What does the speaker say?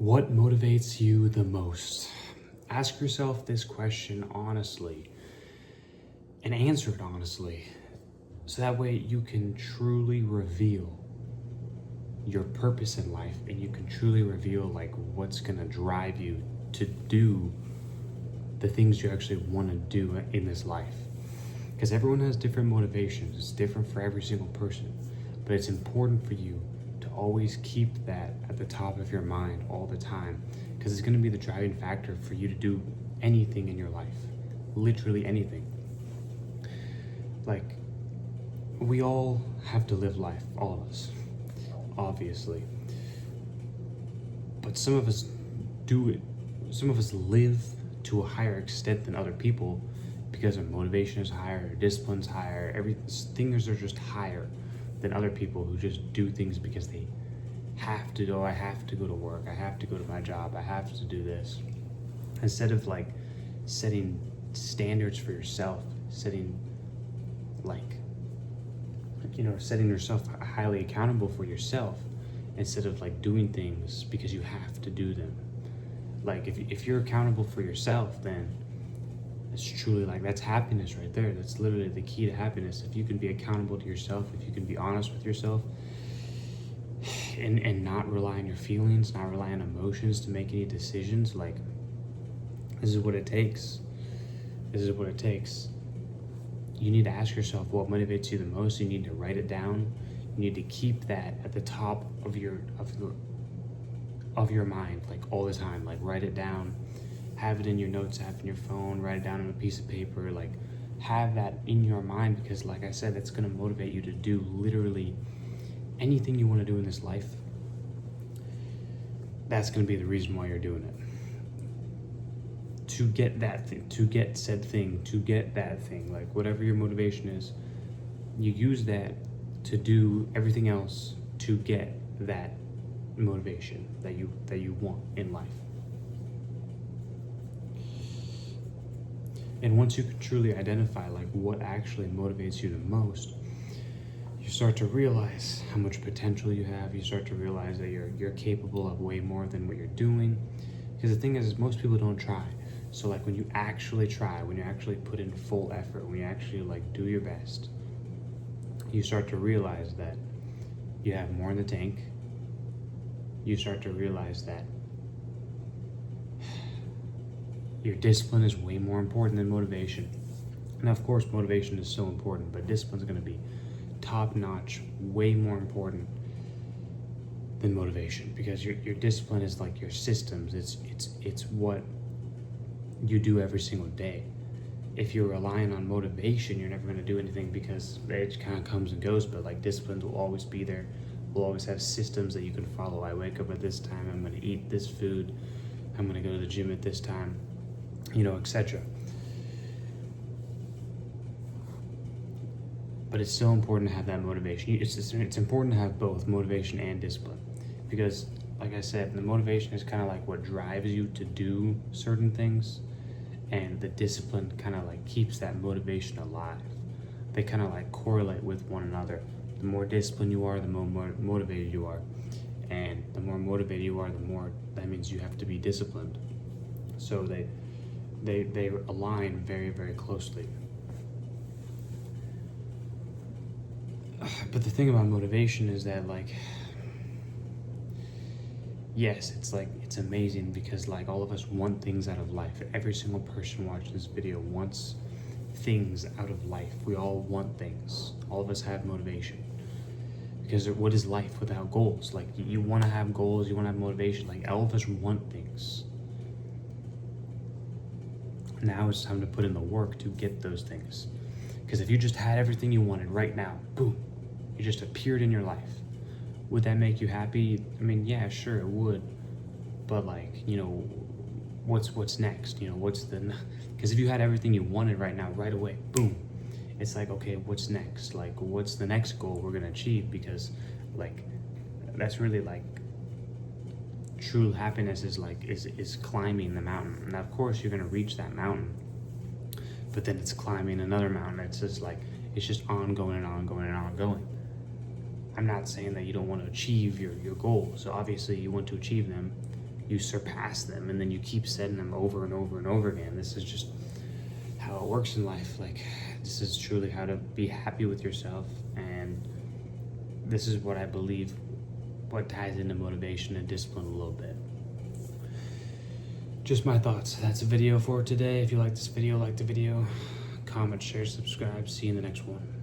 What motivates you the most? Ask yourself this question honestly and answer it honestly, so that way you can truly reveal your purpose in life, and you can truly reveal like what's gonna drive you to do the things you actually want to do in this life. Because everyone has different motivations. It's different for every single person, but it's important for you to always keep that at the top of your mind all the time, because it's going to be the driving factor for you to do anything in your life. Literally anything. Like, we all have to live life, all of us, obviously, but some of us do it, some of us live to a higher extent than other people because our motivation is higher, our discipline's higher, things are just higher than other people who just do things because they have to go. I have to go to work, I have to go to my job, I have to do this. Instead of like setting standards for yourself, setting yourself highly accountable for yourself, instead of like doing things because you have to do them. Like if you're accountable for yourself, then it's truly like, that's happiness right there. That's literally the key to happiness. If you can be accountable to yourself, if you can be honest with yourself, and not rely on your feelings, not rely on emotions to make any decisions, like, this is what it takes. This is what it takes. You need to ask yourself what motivates you the most. You need to write it down. You need to keep that at the top of your mind, like all the time. Like, write it down, have it in your notes app in your phone, write it down on a piece of paper, like have that in your mind, because like I said, that's going to motivate you to do literally anything you want to do in this life. That's going to be the reason why you're doing it. To get that thing, to get said thing, to get that thing, like whatever your motivation is, you use that to do everything else to get that motivation that you want in life. And once you can truly identify like what actually motivates you the most, you start to realize how much potential you have. You start to realize that you're capable of way more than what you're doing. Because the thing is most people don't try. So like when you actually try, when you actually put in full effort, when you actually like do your best, you start to realize that you have more in the tank. You start to realize that your discipline is way more important than motivation. And of course, motivation is so important, but discipline is going to be top notch, way more important than motivation, because your discipline is like your systems. It's what you do every single day. If you're relying on motivation, you're never going to do anything, because it kind of comes and goes. But like, discipline will always be there. We'll always have systems that you can follow. I wake up at this time, I'm going to eat this food, I'm going to go to the gym at this time, etc. But it's so important to have that motivation. It's important to have both motivation and discipline, because like I said, the motivation is kind of like what drives you to do certain things, and the discipline kind of like keeps that motivation alive. They kind of like correlate with one another. The more disciplined you are, the more motivated you are, and the more motivated you are, the more that means you have to be disciplined. So they align very, very closely. But the thing about motivation is that, like, yes, it's amazing, because like all of us want things out of life. Every single person watching this video wants things out of life. We all want things. All of us have motivation, because what is life without goals? Like, you want to have goals, you want to have motivation. Like, all of us want things. Now it's time to put in the work to get those things. Because if you just had everything you wanted right now, boom, it just appeared in your life, would that make you happy? I mean, yeah, sure it would. But like, what's next? Because if you had everything you wanted right now, right away, boom, it's like, okay, what's next? Like, what's the next goal we're gonna achieve? Because like, that's really like, true happiness is climbing the mountain. And of course you're gonna reach that mountain, but then it's climbing another mountain. It's just like, it's just ongoing and ongoing and ongoing. I'm not saying that you don't want to achieve your goals. So obviously you want to achieve them. you surpass them, and then you keep setting them over and over and over again. This is just how it works in life. Like, this is truly how to be happy with yourself, and this is what I believe what ties into motivation and discipline a little bit. Just my thoughts. That's a video for today. If you like this video, like the video, comment, share, subscribe. See you in the next one.